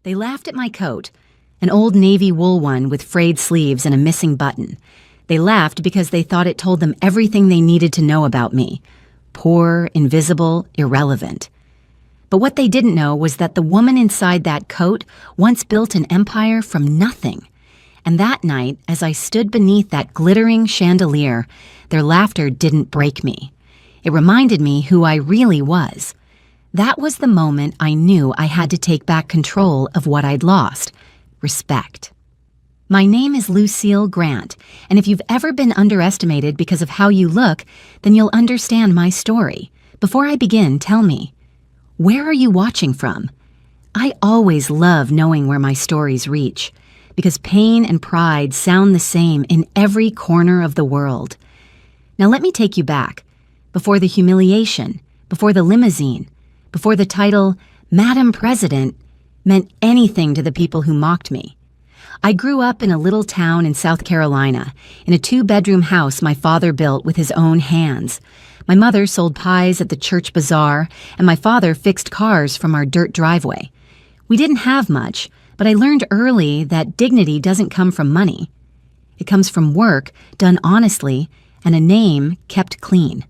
They laughed at my coat, an old navy wool one with frayed sleeves and a missing button. They laughed because they thought it told them everything they needed to know about me. Poor, invisible, irrelevant. But what they didn't know was that the woman inside that coat once built an empire from nothing. And that night, as I stood beneath that glittering chandelier, their laughter didn't break me. It reminded me who I really was. That was the moment I knew I had to take back control of what I'd lost: respect. My name is Lucille Grant, and if you've ever been underestimated because of how you look, then you'll understand my story. Before I begin, tell me, where are you watching from? I always love knowing where my stories reach, because pain and pride sound the same in every corner of the world. Now let me take you back, before the humiliation, before the limousine, before the title, Madam President, meant anything to the people who mocked me. I grew up in a little town in South Carolina, in a 2-bedroom house my father built with his own hands. My mother sold pies at the church bazaar, and my father fixed cars from our dirt driveway. We didn't have much, but I learned early that dignity doesn't come from money. It comes from work done honestly and a name kept clean.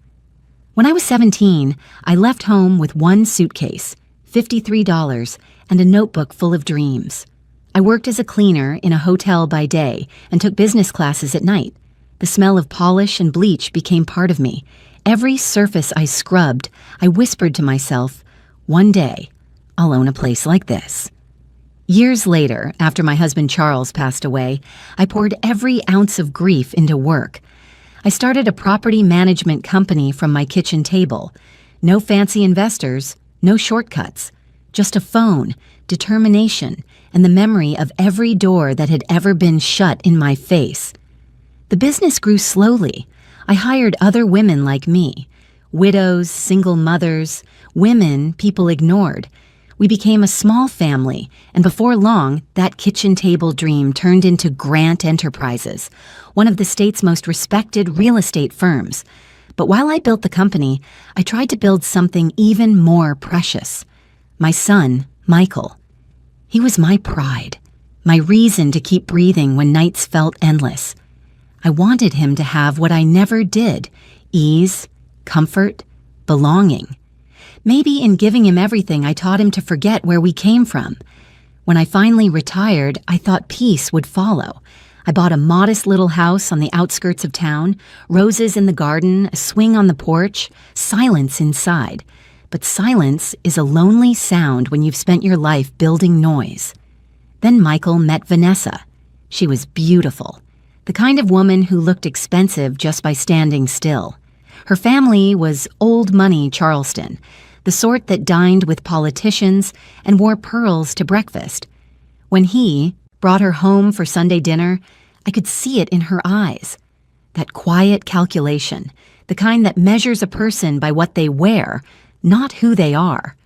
When I was 17, I left home with one suitcase, $53, and a notebook full of dreams. I worked as a cleaner in a hotel by day and took business classes at night. The smell of polish and bleach became part of me. Every surface I scrubbed, I whispered to myself, one day, I'll own a place like this. Years later, after my husband Charles passed away, I poured every ounce of grief into work. I started a property management company from my kitchen table. No fancy investors, no shortcuts, just a phone, determination, and the memory of every door that had ever been shut in my face. The business grew slowly. I hired other women like me, widows, single mothers, women people ignored. We became a small family, and before long, that kitchen table dream turned into Grant Enterprises, one of the state's most respected real estate firms. But while I built the company, I tried to build something even more precious. My son, Michael. He was my pride, my reason to keep breathing when nights felt endless. I wanted him to have what I never did: ease, comfort, belonging. Maybe in giving him everything, I taught him to forget where we came from. When I finally retired, I thought peace would follow. I bought a modest little house on the outskirts of town, roses in the garden, a swing on the porch, silence inside. But silence is a lonely sound when you've spent your life building noise. Then Michael met Vanessa. She was beautiful, the kind of woman who looked expensive just by standing still. Her family was old money Charleston, the sort that dined with politicians and wore pearls to breakfast. When he brought her home for Sunday dinner, I could see it in her eyes. That quiet calculation, the kind that measures a person by what they wear, not who they are.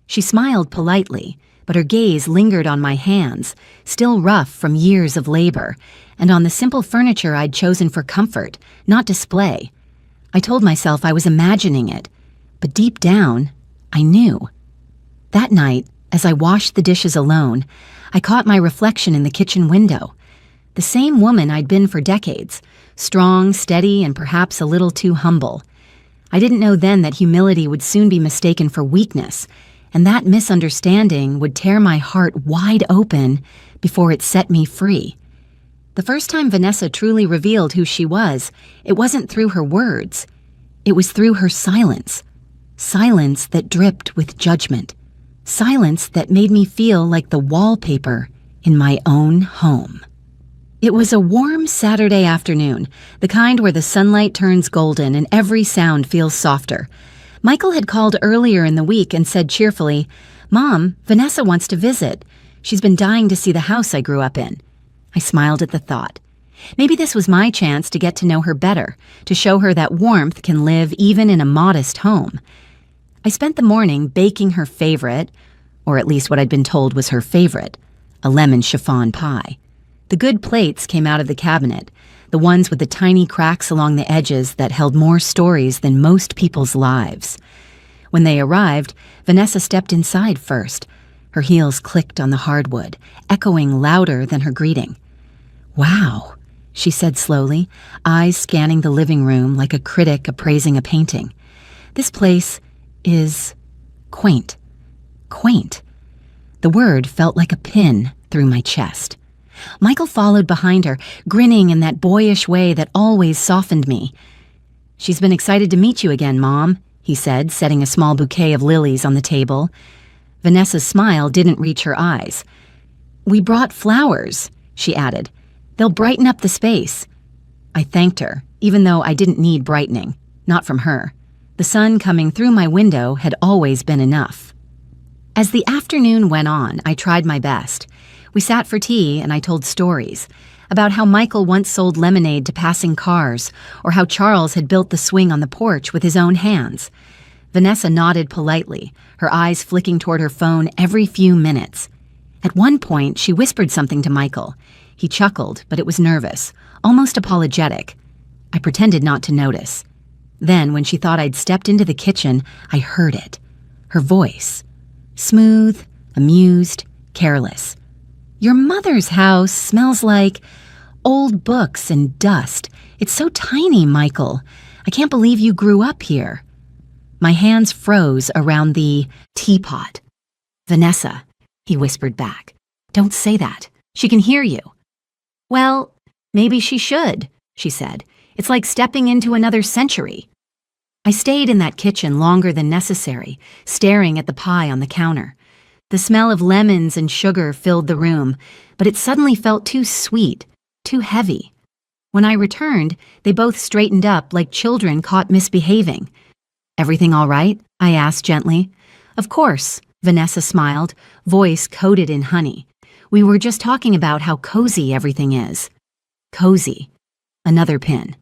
She smiled politely, but her gaze lingered on my hands, still rough from years of labor, and on the simple furniture I'd chosen for comfort, not display. I told myself I was imagining it, but deep down, I knew. That night, as I washed the dishes alone, I caught my reflection in the kitchen window. The same woman I'd been for decades, strong, steady, and perhaps a little too humble. I didn't know then that humility would soon be mistaken for weakness, and that misunderstanding would tear my heart wide open before it set me free. The first time Vanessa truly revealed who she was, it wasn't through her words. It was through her silence. Silence that dripped with judgment. Silence that made me feel like the wallpaper in my own home. It was a warm Saturday afternoon, the kind where the sunlight turns golden and every sound feels softer. Michael had called earlier in the week and said cheerfully, "Mom, Vanessa wants to visit. She's been dying to see the house I grew up in." I smiled at the thought. Maybe this was my chance to get to know her better, to show her that warmth can live even in a modest home. I spent the morning baking her favorite, or at least what I'd been told was her favorite, a lemon chiffon pie. The good plates came out of the cabinet, the ones with the tiny cracks along the edges that held more stories than most people's lives. When they arrived, Vanessa stepped inside first. Her heels clicked on the hardwood, echoing louder than her greeting. "Wow," she said slowly, eyes scanning the living room like a critic appraising a painting. "This place is quaint. Quaint." The word felt like a pin through my chest. Michael followed behind her, grinning in that boyish way that always softened me. "She's been excited to meet you again, Mom," he said, setting a small bouquet of lilies on the table. Vanessa's smile didn't reach her eyes. "We brought flowers," she added. "They'll brighten up the space." I thanked her, even though I didn't need brightening. Not from her. The sun coming through my window had always been enough. As the afternoon went on, I tried my best. We sat for tea and I told stories about how Michael once sold lemonade to passing cars, or how Charles had built the swing on the porch with his own hands. Vanessa nodded politely, her eyes flicking toward her phone every few minutes. At one point, she whispered something to Michael. He chuckled, but it was nervous, almost apologetic. I pretended not to notice. Then, when she thought I'd stepped into the kitchen, I heard it. Her voice. Smooth, amused, careless. "Your mother's house smells like old books and dust. It's so tiny, Michael. I can't believe you grew up here." My hands froze around the teapot. "Vanessa," he whispered back. "Don't say that. She can hear you." "Well, maybe she should," she said. "It's like stepping into another century." I stayed in that kitchen longer than necessary, staring at the pie on the counter. The smell of lemons and sugar filled the room, but it suddenly felt too sweet, too heavy. When I returned, they both straightened up like children caught misbehaving. "Everything all right?" I asked gently. "Of course," Vanessa smiled, voice coated in honey. "We were just talking about how cozy everything is." Cozy. Another pin.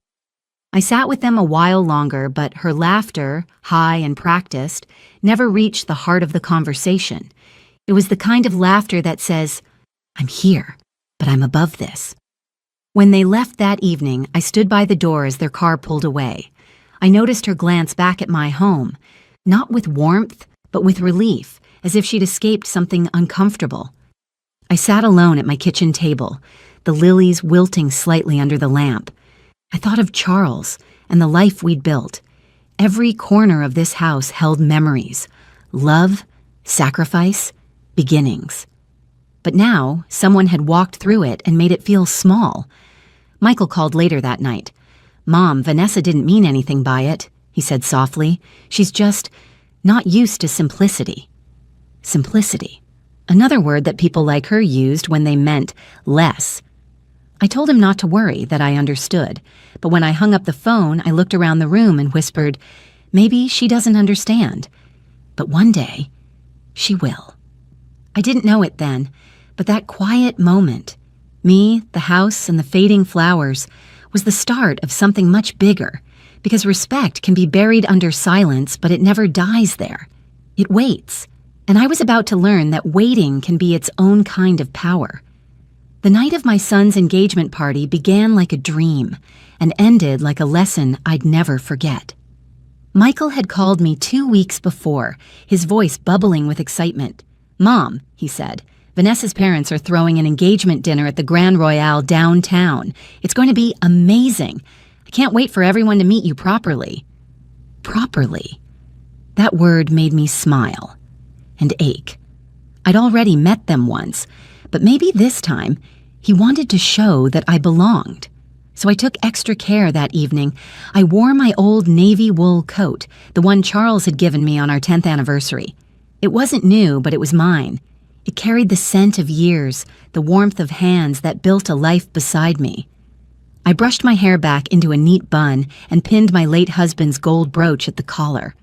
I sat with them a while longer, but her laughter, high and practiced, never reached the heart of the conversation. It was the kind of laughter that says, "I'm here, but I'm above this." When they left that evening, I stood by the door as their car pulled away. I noticed her glance back at my home, not with warmth, but with relief, as if she'd escaped something uncomfortable. I sat alone at my kitchen table, the lilies wilting slightly under the lamp. I thought of Charles and the life we'd built. Every corner of this house held memories, love, sacrifice, beginnings. But now, someone had walked through it and made it feel small. Michael called later that night. "Mom, Vanessa didn't mean anything by it," he said softly. "She's just not used to simplicity." Simplicity. Another word that people like her used when they meant less. I told him not to worry, that I understood. But when I hung up the phone, I looked around the room and whispered, "Maybe she doesn't understand. But one day, she will." I didn't know it then, but that quiet moment, me, the house, and the fading flowers, was the start of something much bigger, because respect can be buried under silence, but it never dies there. It waits, and I was about to learn that waiting can be its own kind of power. The night of my son's engagement party began like a dream and ended like a lesson I'd never forget. Michael had called me 2 weeks before, his voice bubbling with excitement. "Mom," he said, "Vanessa's parents are throwing an engagement dinner at the Grand Royale downtown. It's going to be amazing. I can't wait for everyone to meet you properly." Properly. That word made me smile and ache. I'd already met them once, but maybe this time he wanted to show that I belonged. So I took extra care that evening. I wore my old navy wool coat, the one Charles had given me on our 10th anniversary. It wasn't new, but it was mine. It carried the scent of years, the warmth of hands that built a life beside me. I brushed my hair back into a neat bun and pinned my late husband's gold brooch at the collar.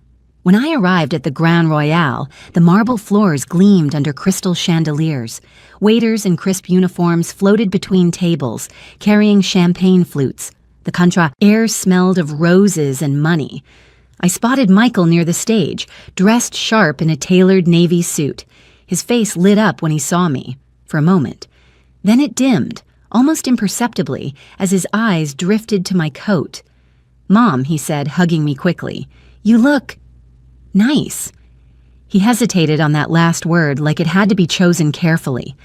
When I arrived at the Grand Royale, the marble floors gleamed under crystal chandeliers. Waiters in crisp uniforms floated between tables, carrying champagne flutes. The contra air smelled of roses and money. I spotted Michael near the stage, dressed sharp in a tailored navy suit. His face lit up when he saw me, for a moment. Then it dimmed, almost imperceptibly, as his eyes drifted to my coat. "Mom," he said, hugging me quickly, "you look nice." He hesitated on that last word like it had to be chosen carefully.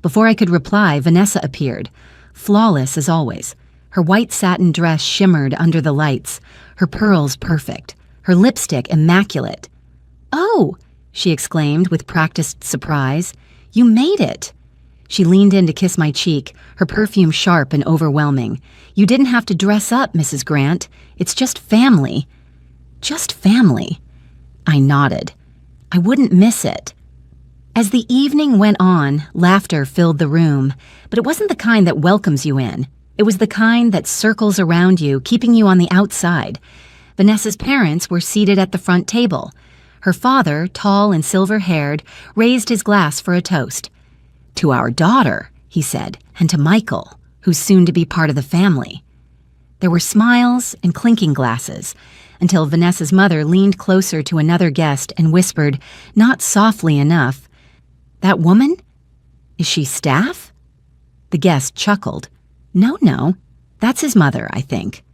Before I could reply, Vanessa appeared, flawless as always. Her white satin dress shimmered under the lights, her pearls perfect, her lipstick immaculate. "Oh!" she exclaimed with practiced surprise. "You made it!" She leaned in to kiss my cheek, her perfume sharp and overwhelming. "You didn't have to dress up, Mrs. Grant. It's just family." "Just family?" I nodded. I wouldn't miss it. As the evening went on, laughter filled the room, but it wasn't the kind that welcomes you in. It was the kind that circles around you, keeping you on the outside. Vanessa's parents were seated at the front table. Her father, tall and silver-haired, raised his glass for a toast. "To our daughter," he said, "and to Michael, who's soon to be part of the family." There were smiles and clinking glasses, until Vanessa's mother leaned closer to another guest and whispered, not softly enough, "That woman? Is she staff?" The guest chuckled. No, that's his mother, I think."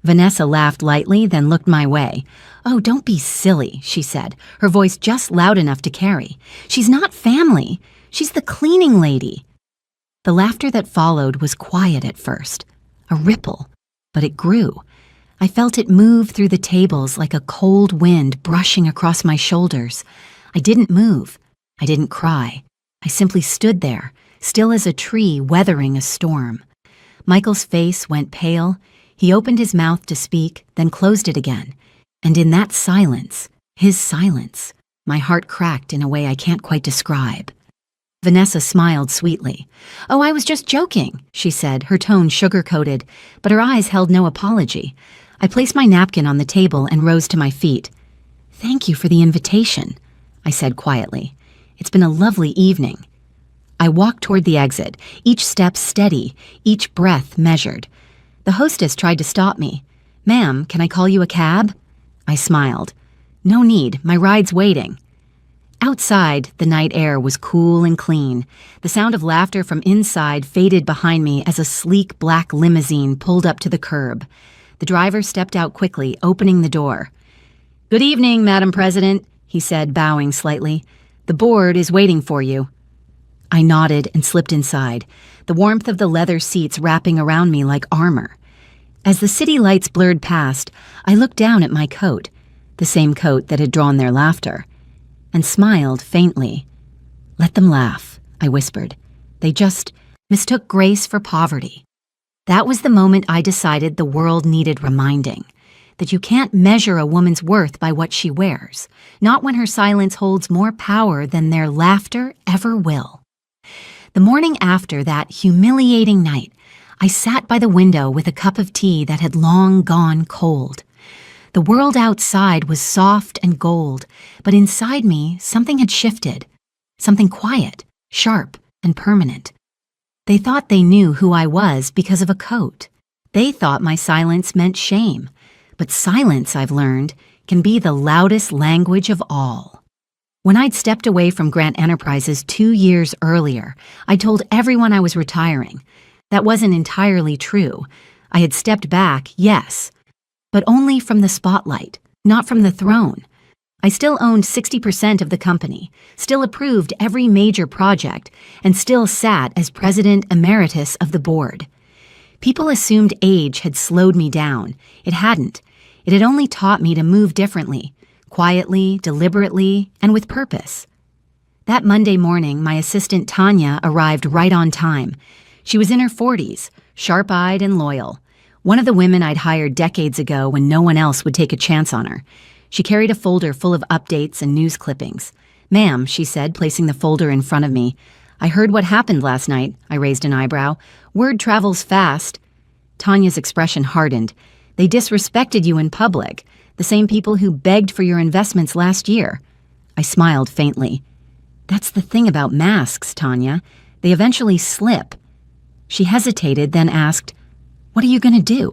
Vanessa laughed lightly, then looked my way. "Oh, don't be silly," she said, her voice just loud enough to carry. "She's not family. She's the cleaning lady." The laughter that followed was quiet at first, a ripple, but it grew. I felt it move through the tables like a cold wind brushing across my shoulders. I didn't move. I didn't cry. I simply stood there, still as a tree weathering a storm. Michael's face went pale. He opened his mouth to speak, then closed it again. And in that silence, his silence, my heart cracked in a way I can't quite describe. Vanessa smiled sweetly. "Oh, I was just joking," she said, her tone sugar-coated, but her eyes held no apology. I placed my napkin on the table and rose to my feet. "Thank you for the invitation," I said quietly. "It's been a lovely evening." I walked toward the exit, each step steady, each breath measured. The hostess tried to stop me. "Ma'am, can I call you a cab?" I smiled. "No need, my ride's waiting." Outside, the night air was cool and clean. The sound of laughter from inside faded behind me as a sleek black limousine pulled up to the curb. The driver stepped out quickly, opening the door. "Good evening, Madam President," he said, bowing slightly. "The board is waiting for you." I nodded and slipped inside, the warmth of the leather seats wrapping around me like armor. As the city lights blurred past, I looked down at my coat, the same coat that had drawn their laughter, and smiled faintly. "Let them laugh," I whispered. "They just mistook grace for poverty." That was the moment I decided the world needed reminding, that you can't measure a woman's worth by what she wears, not when her silence holds more power than their laughter ever will. The morning after that humiliating night, I sat by the window with a cup of tea that had long gone cold. The world outside was soft and gold, but inside me something had shifted, something quiet, sharp, and permanent. They thought they knew who I was because of a coat. They thought my silence meant shame, but silence, I've learned, can be the loudest language of all. When I'd stepped away from Grant Enterprises 2 years earlier, I told everyone I was retiring. That wasn't entirely true. I had stepped back, yes, but only from the spotlight, not from the throne. I still owned 60% of the company, still approved every major project, and still sat as president emeritus of the board. People assumed age had slowed me down. It hadn't. It had only taught me to move differently, quietly, deliberately, and with purpose. That Monday morning, my assistant Tanya arrived right on time. She was in her 40s, sharp-eyed and loyal. One of the women I'd hired decades ago when no one else would take a chance on her. She carried a folder full of updates and news clippings. "Ma'am," she said, placing the folder in front of me. "I heard what happened last night." I raised an eyebrow. "Word travels fast." Tanya's expression hardened. "They disrespected you in public, the same people who begged for your investments last year." I smiled faintly. "That's the thing about masks, Tanya. They eventually slip." She hesitated, then asked, "What are you going to do?"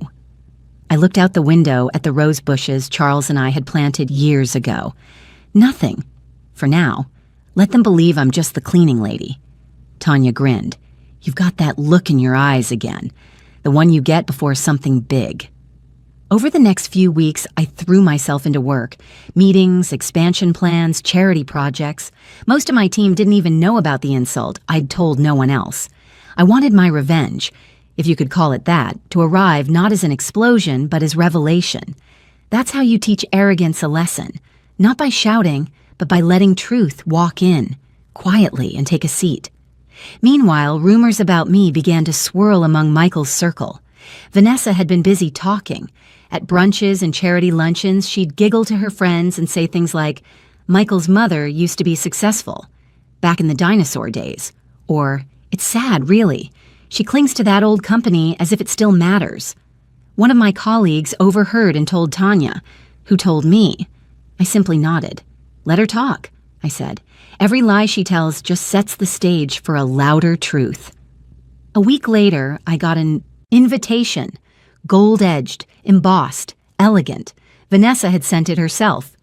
I looked out the window at the rose bushes Charles and I had planted years ago. "Nothing. For now. Let them believe I'm just the cleaning lady." Tanya grinned. "You've got that look in your eyes again. The one you get before something big." Over the next few weeks, I threw myself into work. Meetings, expansion plans, charity projects. Most of my team didn't even know about the insult. I'd told no one else. I wanted my revenge, if you could call it that, to arrive not as an explosion, but as revelation. That's how you teach arrogance a lesson. Not by shouting, but by letting truth walk in, quietly, and take a seat. Meanwhile, rumors about me began to swirl among Michael's circle. Vanessa had been busy talking. At brunches and charity luncheons, she'd giggle to her friends and say things like, "Michael's mother used to be successful, back in the dinosaur days." Or, "It's sad, really. She clings to that old company as if it still matters." One of my colleagues overheard and told Tanya, who told me. I simply nodded. "Let her talk," I said. "Every lie she tells just sets the stage for a louder truth." A week later, I got an invitation. Gold-edged, embossed, elegant. Vanessa had sent it herself.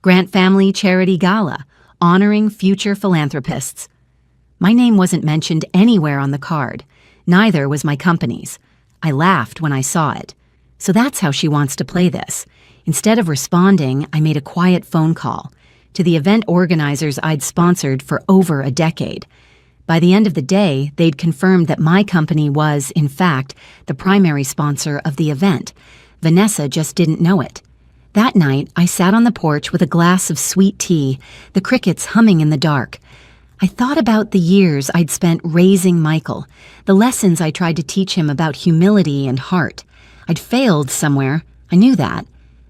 Grant Family Charity Gala, honoring future philanthropists. My name wasn't mentioned anywhere on the card. Neither was my company's. I laughed when I saw it. So that's how she wants to play this. Instead of responding, I made a quiet phone call to the event organizers I'd sponsored for over a decade. By the end of the day, they'd confirmed that my company was, in fact, the primary sponsor of the event. Vanessa just didn't know it. That night, I sat on the porch with a glass of sweet tea, the crickets humming in the dark. I thought about the years I'd spent raising Michael, the lessons I tried to teach him about humility and heart. I'd failed somewhere, I knew that,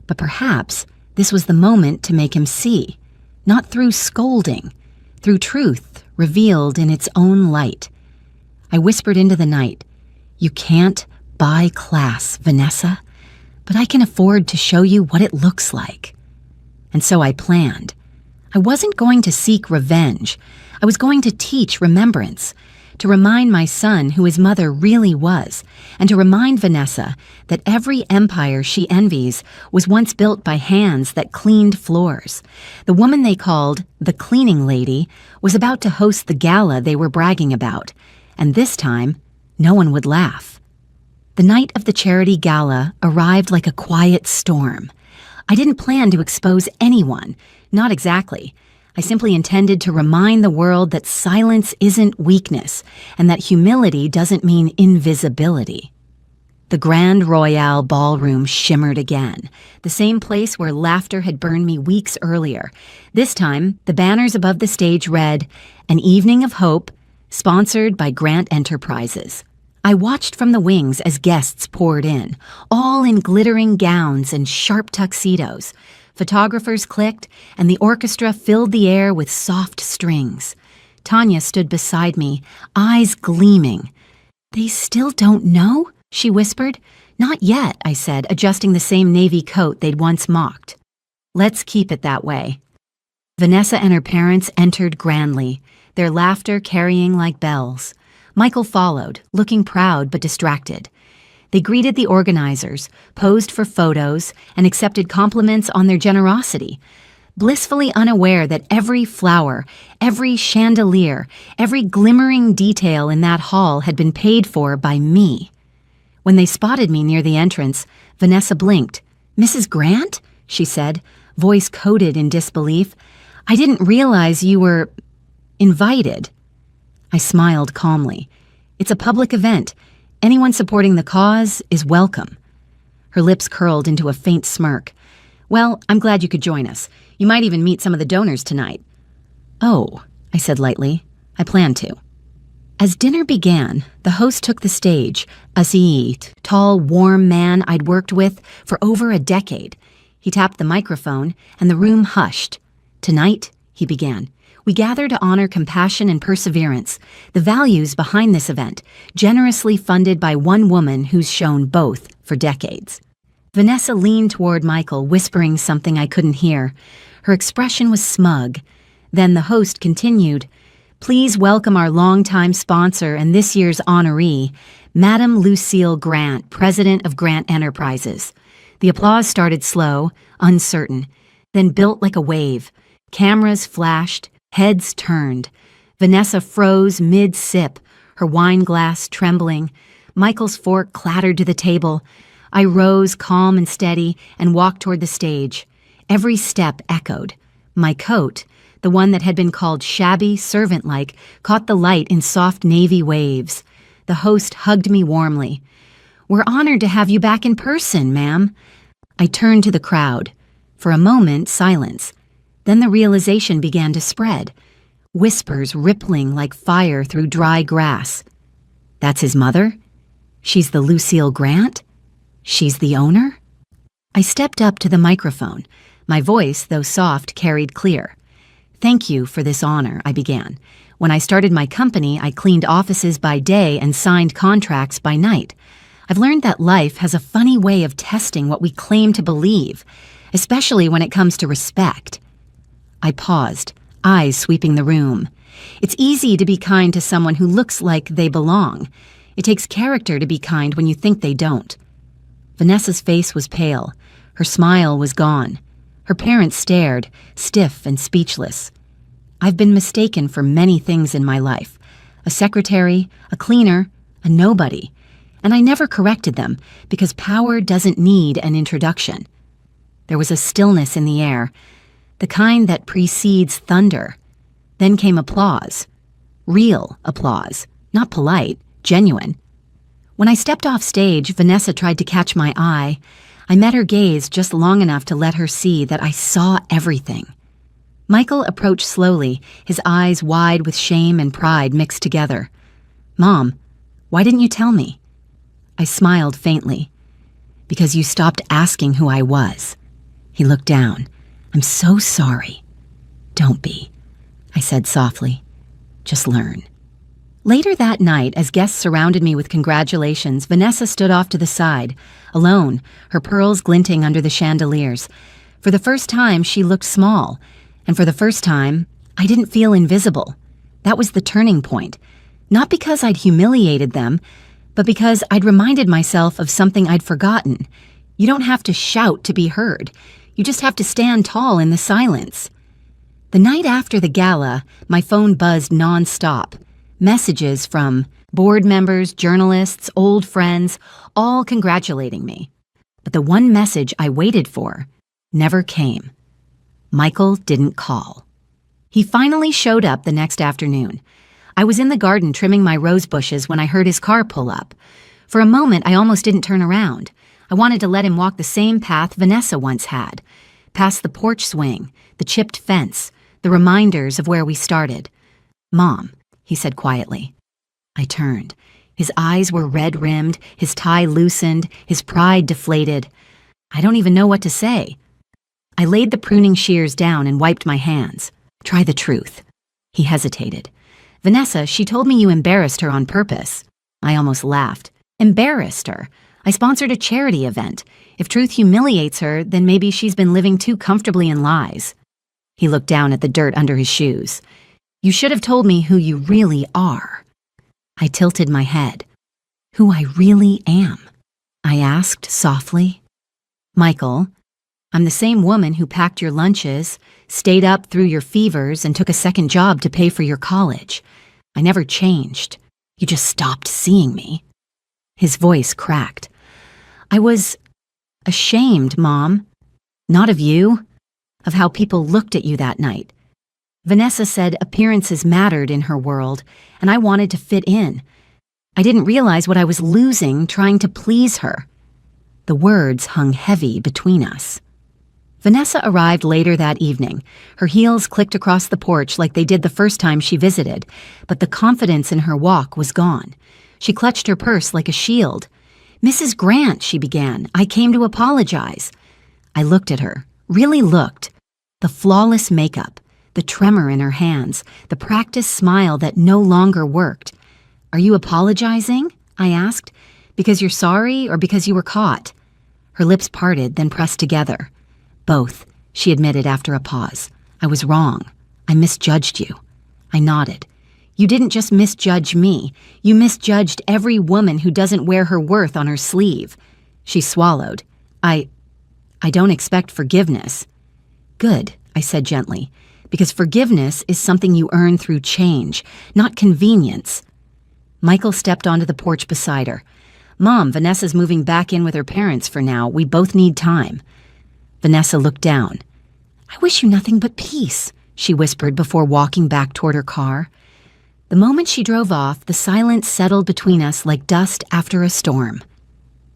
but perhaps this was the moment to make him see, not through scolding, through truth revealed in its own light. I whispered into the night, "You can't buy class, Vanessa, but I can afford to show you what it looks like." And so I planned. I wasn't going to seek revenge. I was going to teach remembrance, to remind my son who his mother really was, and to remind Vanessa that every empire she envies was once built by hands that cleaned floors. The woman they called the cleaning lady was about to host the gala they were bragging about, and this time, no one would laugh. The night of the charity gala arrived like a quiet storm. I didn't plan to expose anyone, not exactly. I simply intended to remind the world that silence isn't weakness and that humility doesn't mean invisibility. The Grand Royale ballroom shimmered again, the same place where laughter had burned me weeks earlier. This time, the banners above the stage read, "An Evening of Hope, sponsored by Grant Enterprises." I watched from the wings as guests poured in, all in glittering gowns and sharp tuxedos. Photographers clicked, and the orchestra filled the air with soft strings. Tanya stood beside me, eyes gleaming. "They still don't know?" she whispered. "Not yet," I said, adjusting the same navy coat they'd once mocked. "Let's keep it that way." Vanessa and her parents entered grandly, their laughter carrying like bells. Michael followed, looking proud but distracted. They greeted the organizers, posed for photos, and accepted compliments on their generosity, blissfully unaware that every flower, every chandelier, every glimmering detail in that hall had been paid for by me. When they spotted me near the entrance, Vanessa blinked. "Mrs. Grant?" she said, voice coated in disbelief. "I didn't realize you were invited." I smiled calmly. "It's a public event. Anyone supporting the cause is welcome." Her lips curled into a faint smirk. "Well, I'm glad you could join us. You might even meet some of the donors tonight." "Oh," I said lightly. "I plan to." As dinner began, the host took the stage, a tall, warm man I'd worked with for over a decade. He tapped the microphone, and the room hushed. "Tonight," he began, "we gather to honor compassion and perseverance, the values behind this event, generously funded by one woman who's shown both for decades." Vanessa leaned toward Michael, whispering something I couldn't hear. Her expression was smug. Then the host continued, "Please welcome our longtime sponsor and this year's honoree, Madam Lucille Grant, President of Grant Enterprises." The applause started slow, uncertain, then built like a wave. Cameras flashed, heads turned. Vanessa froze mid-sip, her wine glass trembling. Michael's fork clattered to the table. I rose, calm and steady, and walked toward the stage. Every step echoed. My coat, the one that had been called shabby, servant-like, caught the light in soft navy waves. The host hugged me warmly. "We're honored to have you back in person, ma'am." I turned to the crowd. For a moment, silence. Then the realization began to spread. Whispers rippling like fire through dry grass. "That's his mother? She's the Lucille Grant? She's the owner?" I stepped up to the microphone. My voice, though soft, carried clear. "Thank you for this honor," I began. "When I started my company, I cleaned offices by day and signed contracts by night. I've learned that life has a funny way of testing what we claim to believe, especially when it comes to respect." I paused, eyes sweeping the room. It's easy to be kind to someone who looks like they belong. It takes character to be kind when you think they don't. Vanessa's face was pale. Her smile was gone. Her parents stared, stiff and speechless. I've been mistaken for many things in my life. A secretary, a cleaner, a nobody. And I never corrected them, because power doesn't need an introduction. There was a stillness in the air, the kind that precedes thunder. Then came applause. Real applause, not polite, genuine. When I stepped off stage, Vanessa tried to catch my eye. I met her gaze just long enough to let her see that I saw everything. Michael approached slowly, his eyes wide with shame and pride mixed together. "Mom, why didn't you tell me?" I smiled faintly. "Because you stopped asking who I was." He looked down. "I'm so sorry." "Don't be," I said softly. "Just learn." Later that night, as guests surrounded me with congratulations, Vanessa stood off to the side, alone, her pearls glinting under the chandeliers. For the first time, she looked small, and for the first time, I didn't feel invisible. That was the turning point. Not because I'd humiliated them, but because I'd reminded myself of something I'd forgotten. You don't have to shout to be heard. You just have to stand tall in the silence. The night after the gala, my phone buzzed nonstop. Messages from board members, journalists, old friends, all congratulating me. But the one message I waited for never came. Michael didn't call. He finally showed up the next afternoon. I was in the garden trimming my rose bushes when I heard his car pull up. For a moment, I almost didn't turn around. I wanted to let him walk the same path Vanessa once had, past the porch swing, the chipped fence, the reminders of where we started. "Mom," he said quietly. I turned. His eyes were red-rimmed, his tie loosened, his pride deflated. I don't even know what to say. I laid the pruning shears down and wiped my hands. "Try the truth." He hesitated. "Vanessa, she told me you embarrassed her on purpose." I almost laughed. Embarrassed her? I sponsored a charity event. If truth humiliates her, then maybe she's been living too comfortably in lies. He looked down at the dirt under his shoes. "You should have told me who you really are." I tilted my head. "Who I really am?" I asked softly. "Michael, I'm the same woman who packed your lunches, stayed up through your fevers, and took a second job to pay for your college. I never changed. You just stopped seeing me." His voice cracked. "I was ashamed, Mom. Not of you, of how people looked at you that night. Vanessa said appearances mattered in her world, and I wanted to fit in. I didn't realize what I was losing trying to please her." The words hung heavy between us. Vanessa arrived later that evening. Her heels clicked across the porch like they did the first time she visited, but the confidence in her walk was gone. She clutched her purse like a shield. "Mrs. Grant," she began, "I came to apologize." I looked at her, really looked. The flawless makeup, the tremor in her hands, the practiced smile that no longer worked. "Are you apologizing?" I asked. "Because you're sorry or because you were caught?" Her lips parted, then pressed together. "Both," she admitted after a pause. "I was wrong. I misjudged you." I nodded. "You didn't just misjudge me. You misjudged every woman who doesn't wear her worth on her sleeve." She swallowed. I don't expect forgiveness." "Good," I said gently, "because forgiveness is something you earn through change, not convenience." Michael stepped onto the porch beside her. "Mom, Vanessa's moving back in with her parents for now. We both need time." Vanessa looked down. "I wish you nothing but peace," she whispered before walking back toward her car. The moment she drove off, the silence settled between us like dust after a storm.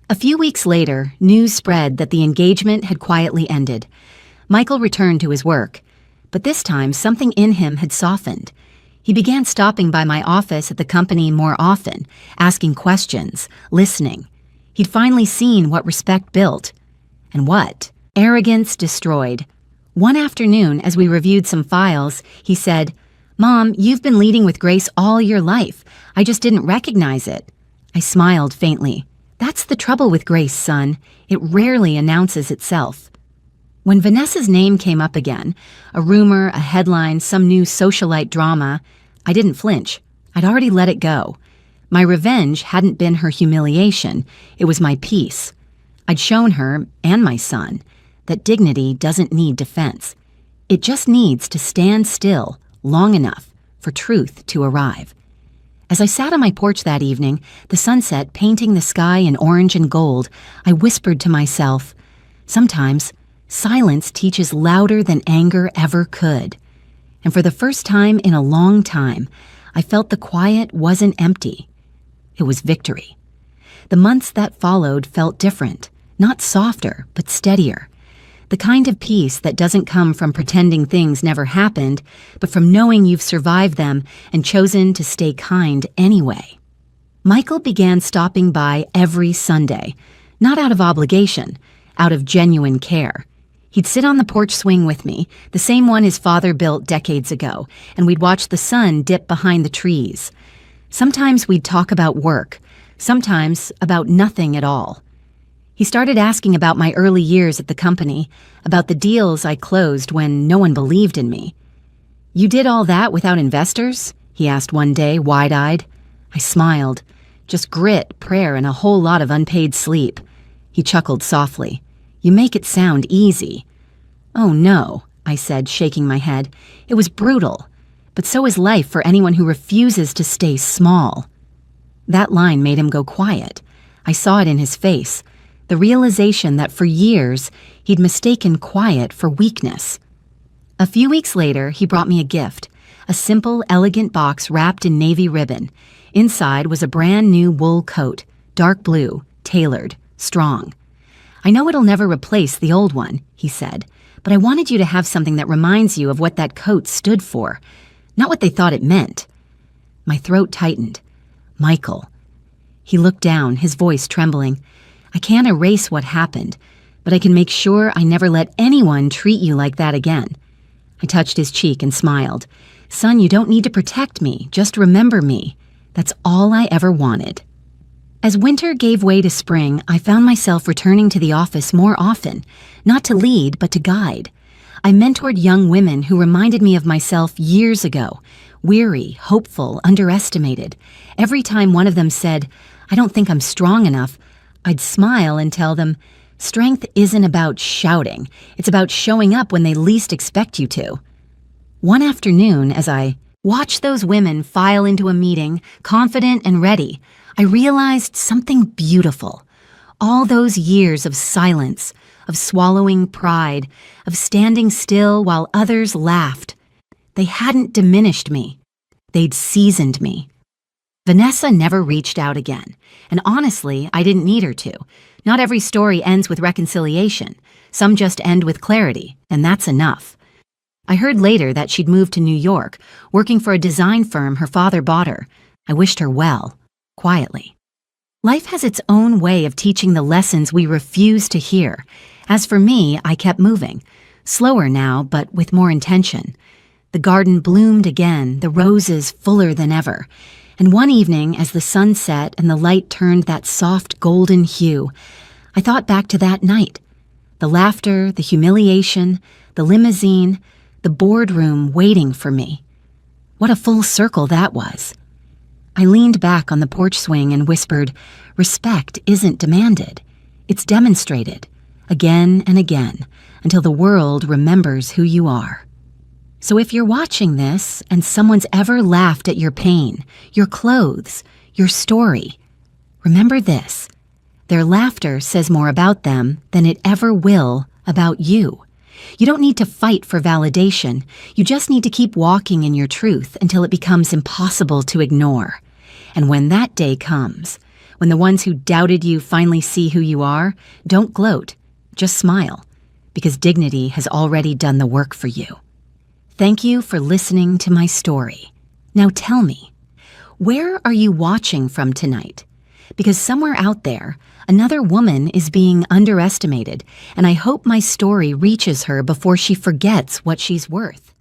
A few weeks later, news spread that the engagement had quietly ended. Michael returned to his work, but this time something in him had softened. He began stopping by my office at the company more often, asking questions, listening. He'd finally seen what respect built. And what? Arrogance destroyed. One afternoon, as we reviewed some files, he said, "Mom, you've been leading with grace all your life. I just didn't recognize it." I smiled faintly. "That's the trouble with grace, son. It rarely announces itself." When Vanessa's name came up again, a rumor, a headline, some new socialite drama, I didn't flinch. I'd already let it go. My revenge hadn't been her humiliation. It was my peace. I'd shown her, and my son, that dignity doesn't need defense. It just needs to stand still long enough for truth to arrive. As I sat on my porch that evening, the sunset painting the sky in orange and gold, I whispered to myself, sometimes silence teaches louder than anger ever could. And for the first time in a long time, I felt the quiet wasn't empty. It was victory. The months that followed felt different, not softer, but steadier. The kind of peace that doesn't come from pretending things never happened, but from knowing you've survived them and chosen to stay kind anyway. Michael began stopping by every Sunday, not out of obligation, out of genuine care. He'd sit on the porch swing with me, the same one his father built decades ago, and we'd watch the sun dip behind the trees. Sometimes we'd talk about work, sometimes about nothing at all. He started asking about my early years at the company, about the deals I closed when no one believed in me. "You did all that without investors?" he asked one day, wide-eyed. I smiled. "Just grit, prayer, and a whole lot of unpaid sleep." He chuckled softly. "You make it sound easy." "Oh no," I said, shaking my head. "It was brutal. But so is life for anyone who refuses to stay small." That line made him go quiet. I saw it in his face. The realization that for years he'd mistaken quiet for weakness. A few weeks later, he brought me a gift, a simple, elegant box wrapped in navy ribbon. Inside was a brand new wool coat, dark blue, tailored, strong. "I know it'll never replace the old one," he said, "but I wanted you to have something that reminds you of what that coat stood for, not what they thought it meant." My throat tightened. "Michael." He looked down, his voice trembling. "I can't erase what happened, but I can make sure I never let anyone treat you like that again." I touched his cheek and smiled. "Son, you don't need to protect me. Just remember me. That's all I ever wanted." As winter gave way to spring, I found myself returning to the office more often, not to lead, but to guide. I mentored young women who reminded me of myself years ago, weary, hopeful, underestimated. Every time one of them said, "I don't think I'm strong enough," I'd smile and tell them, "Strength isn't about shouting. It's about showing up when they least expect you to." One afternoon, as I watched those women file into a meeting, confident and ready, I realized something beautiful. All those years of silence, of swallowing pride, of standing still while others laughed, they hadn't diminished me. They'd seasoned me. Vanessa never reached out again, and honestly, I didn't need her to. Not every story ends with reconciliation. Some just end with clarity, and that's enough. I heard later that she'd moved to New York, working for a design firm her father bought her. I wished her well, quietly. Life has its own way of teaching the lessons we refuse to hear. As for me, I kept moving, slower now, but with more intention. The garden bloomed again, the roses fuller than ever. And one evening, as the sun set and the light turned that soft golden hue, I thought back to that night. The laughter, the humiliation, the limousine, the boardroom waiting for me. What a full circle that was. I leaned back on the porch swing and whispered, "Respect isn't demanded. It's demonstrated, again and again, until the world remembers who you are." So if you're watching this and someone's ever laughed at your pain, your clothes, your story, remember this: Their laughter says more about them than it ever will about you. You don't need to fight for validation. You just need to keep walking in your truth until it becomes impossible to ignore. And when that day comes, when the ones who doubted you finally see who you are, don't gloat, just smile, because dignity has already done the work for you. Thank you for listening to my story. Now tell me, where are you watching from tonight? Because somewhere out there, another woman is being underestimated, and I hope my story reaches her before she forgets what she's worth.